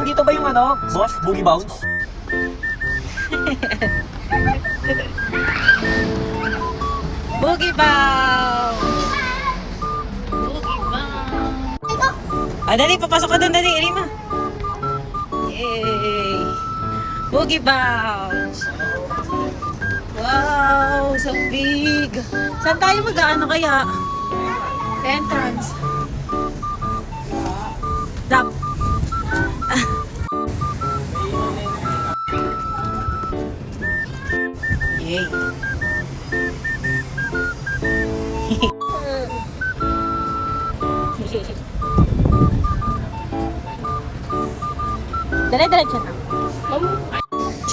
Nandito ba yung ano, boss? Boogie Bounce? Boogie Bounce! Boogie Bounce! Ah, dali, papasok ka doon, dali, Rima. Yay! Boogie Bounce! Wow, so big! Saan tayo mag-ano kaya? Entrance. Dap. Yay! Dali-diretso na. G!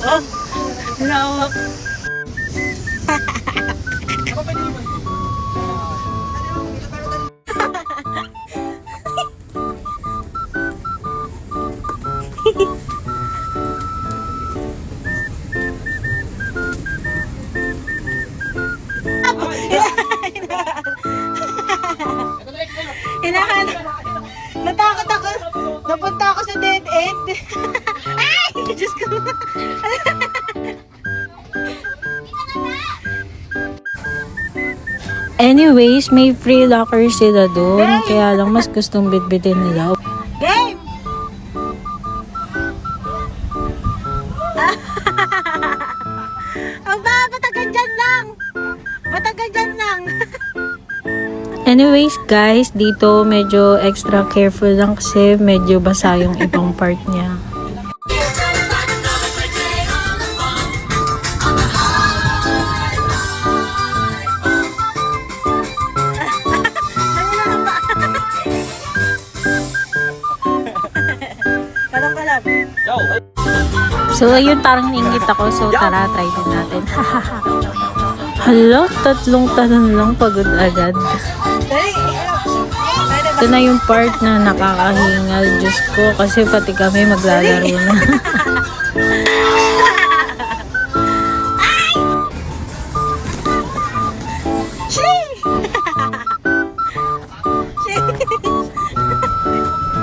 Oh! Lawak! Hinahanap. Natakot ako. Napunta ako sa dead end. Ay! Diyos ko. Anyways, may free locker sila doon. Kaya lang mas gustong bitbitin nila. Game! Aba, matagal dyan lang. Matagal dyan lang. Anyways guys, dito medyo extra careful lang kasi medyo basa yung ibang part niya. Kalap-kalap. So ayun, parang nainggit ako. So tara, try din natin. Hala, 3 tanong lang pagod agad. Ito na yung part na nakakahingal. Diyos ko, kasi pati kami maglalaro na.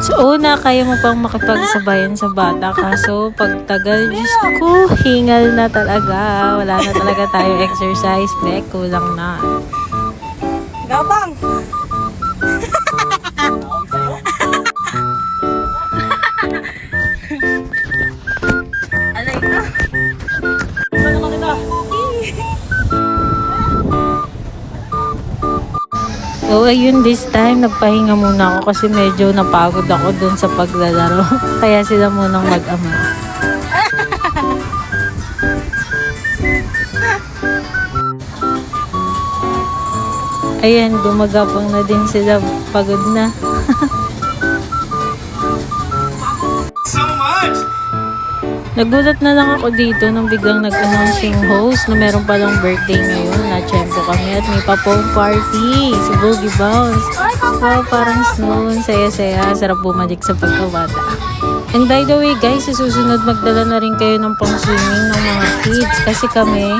So una, kaya mo pang makipagsabayan sa bata. Kaso pagtagal, Diyos ko, hingal na talaga. Wala na talaga tayo exercise. Kulang na. Gabang! Alay na. So ayun, this time nagpahinga muna ako kasi medyo napagod ako dun sa paglalaro. Kaya sila munang mag-ama. Ayan, gumagapang na din sila. Pagod na. So much! Nagulat na lang ako dito nung biglang nag-announce yung host na meron palang birthday ngayon. Na-tsempo kami at may pa-pong party. Si Boogie Bounce. Wow, parang snow. Saya-saya. Sarap bumalik sa pagkabata. And by the way guys, sa susunod magdala na rin kayo ng pang-swimming ng mga kids. Kasi kami,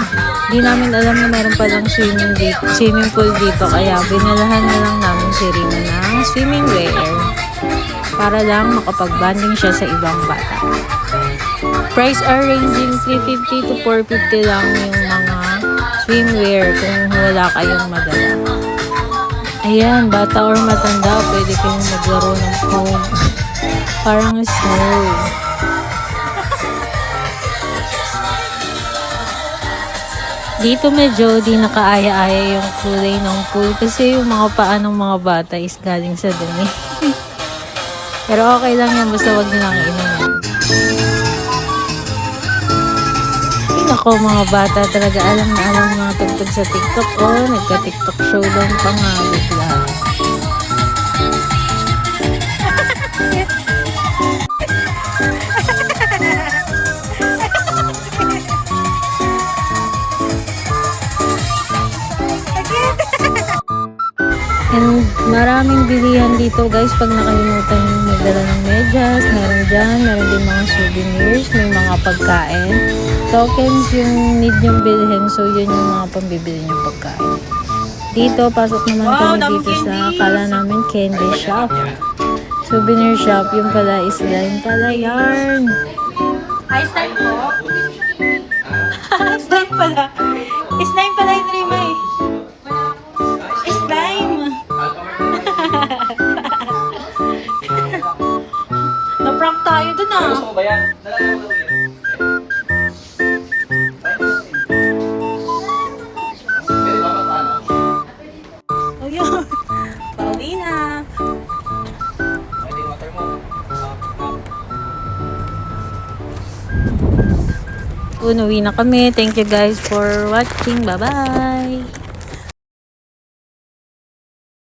di namin alam na meron palang swimming pool dito. Kaya binalahan na lang namin si Rina ng swimming wear. Para lang makapag-banding siya sa ibang bata. Price are ranging 350 to 450 lang yung mga swimwear kung wala kayong madala. Ayan, bata or matanda, pwede kayong maglaro ng foam. Parang snow. Dito medyo di nakaaya-aya yung kulay ng pool kasi yung mga paa ng mga bata is galing sa dumi. Pero okay lang yan, basta wag nilang inuman. Ako, mga bata talaga alam na alam mga tugtog sa TikTok. Nagka-TikTok showdown pa nga bigla. And maraming bilihan dito guys pag nakalimutan yung magdala ng medyas. Meron dyan, meron din mga souvenirs, may mga pagkain. Tokens yung need yung bilhin, so yun yung mga pambibili yung pagkain. Dito, pasok naman kami dito sa kala namin candy shop. Souvenir shop. Yung pala is slime pala yarn. Ice time po. Slime pala. Slime pala yung Rima eh. Slime. Na-prank tayo dun ah. Gusto mo ba yan? Dalawa mo daw yan. Pwede ba magpaano? Oh yun. Pauwi na. Pwede yung water mo. Uwi na kami. Thank you guys for watching. Bye-bye!